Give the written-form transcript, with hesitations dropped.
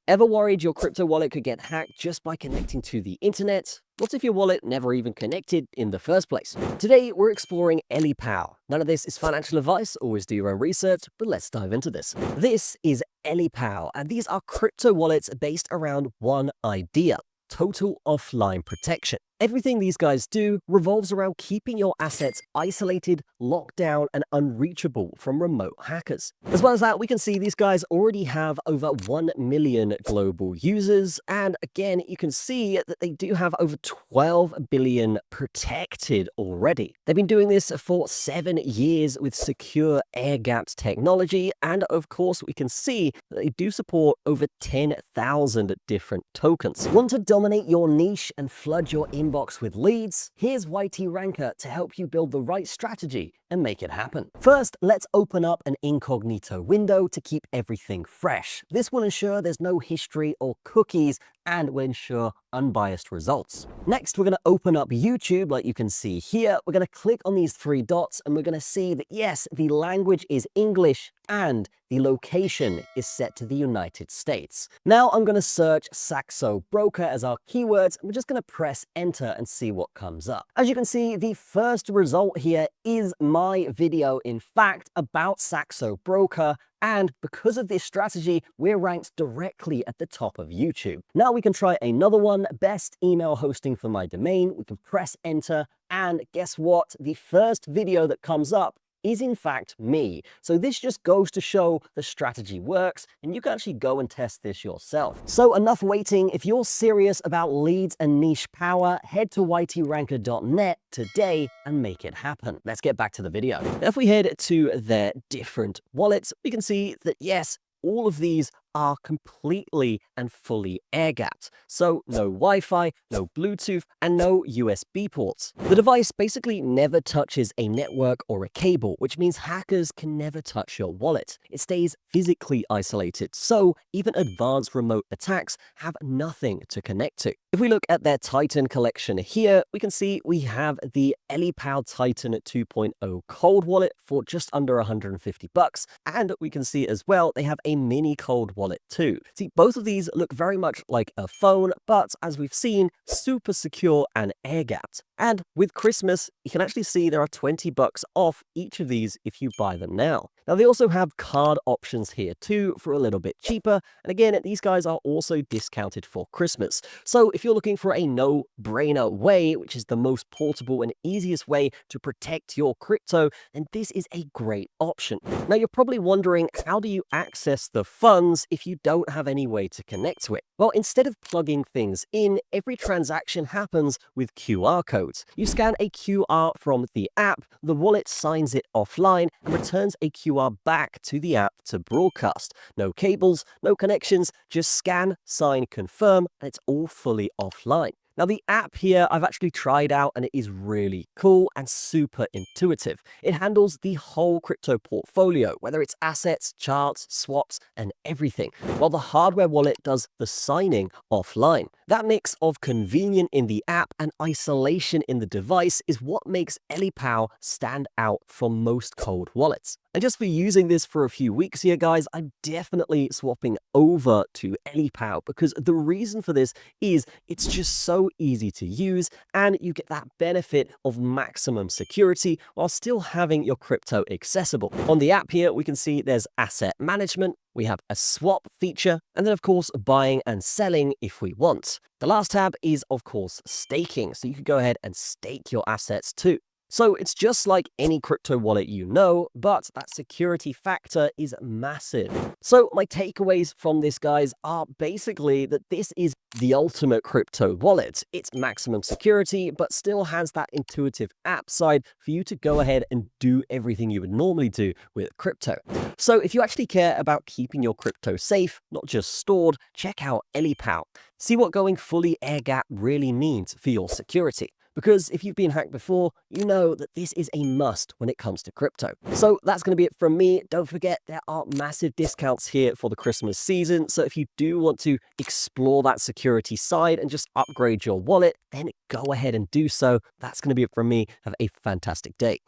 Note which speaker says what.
Speaker 1: Ever worried your crypto wallet could get hacked just by connecting to the internet? What if your wallet never even connected in the first place? Today, we're exploring Ellipal. None of this is financial advice, always do your own research, but let's dive into this. This is Ellipal, and these are crypto wallets based around one idea: total offline protection. Everything these guys do revolves around keeping your assets isolated, locked down, and unreachable from remote hackers. As well as that, we can see these guys already have over 1 million global users, and again, you can see that they do have over 12 billion protected already. They've been doing this for 7 years with secure air-gapped technology, and of course, we can see that they do support over 10,000 different tokens. Want to dominate your niche and flood your inbox with leads? Here's YTRanker to help you build the right strategy and make it happen. First, let's open up an incognito window to keep everything fresh. This will ensure there's no history or cookies and will ensure unbiased results. Next, we're going to open up YouTube like you can see here. We're going to click on these 3 dots and we're going to see that yes, the language is English and the location is set to the United States. Now I'm going to search Saxo Broker as our keywords, and we're just going to press enter and see what comes up. As you can see, the first result here is my video, in fact, about Saxo Broker. And because of this strategy, we're ranked directly at the top of YouTube. Now we can try another one, best email hosting for my domain. We can press enter, and guess what? The first video that comes up is in fact me. So this just goes to show the strategy works, and you can actually go and test this yourself. So enough waiting. If you're serious about leads and niche power, head to ytranker.net today and make it happen. Let's get back to the video. Now, if we head to their different wallets, we can see that yes, all of these are completely and fully air-gapped. So no Wi-Fi, no Bluetooth, and no USB ports. The device basically never touches a network or a cable, which means hackers can never touch your wallet. It stays physically isolated, so even advanced remote attacks have nothing to connect to. If we look at their Titan collection here, we can see we have the Ellipal Titan 2.0 cold wallet for just under 150 bucks, and we can see as well they have a mini cold wallet too. See, both of these look very much like a phone, but as we've seen, super secure and air-gapped. And with Christmas, you can actually see there are 20 bucks off each of these if you buy them now. Now, they also have card options here too for a little bit cheaper. And again, these guys are also discounted for Christmas. So if you're looking for a no-brainer way, which is the most portable and easiest way to protect your crypto, then this is a great option. Now, you're probably wondering, how do you access the funds if you don't have any way to connect to it? Well, instead of plugging things in, every transaction happens with QR codes. You scan a QR from the app, the wallet signs it offline and returns a QR back to the app to broadcast. No cables, no connections, just scan, sign, confirm, and it's all fully offline. Now, the app here I've actually tried out and it is really cool and super intuitive. It handles the whole crypto portfolio, whether it's assets, charts, swaps, and everything, while the hardware wallet does the signing offline. That mix of convenient in the app and isolation in the device is what makes Ellipal stand out from most cold wallets. And just for using this for a few weeks here, guys, I'm definitely swapping over to Ellipal because the reason for this is it's just so easy to use and you get that benefit of maximum security while still having your crypto accessible. On the app here, we can see there's asset management, we have a swap feature, and then of course buying and selling if we want. The last tab is of course staking, so you can go ahead and stake your assets too. So it's just like any crypto wallet you know, but that security factor is massive. So my takeaways from this, guys, are basically that this is the ultimate crypto wallet. It's maximum security, but still has that intuitive app side for you to go ahead and do everything you would normally do with crypto. So if you actually care about keeping your crypto safe, not just stored, check out Ellipal. See what going fully air-gap really means for your security. Because if you've been hacked before, you know that this is a must when it comes to crypto. So that's going to be it from me. Don't forget, there are massive discounts here for the Christmas season. So if you do want to explore that security side and just upgrade your wallet, then go ahead and do so. That's going to be it from me. Have a fantastic day.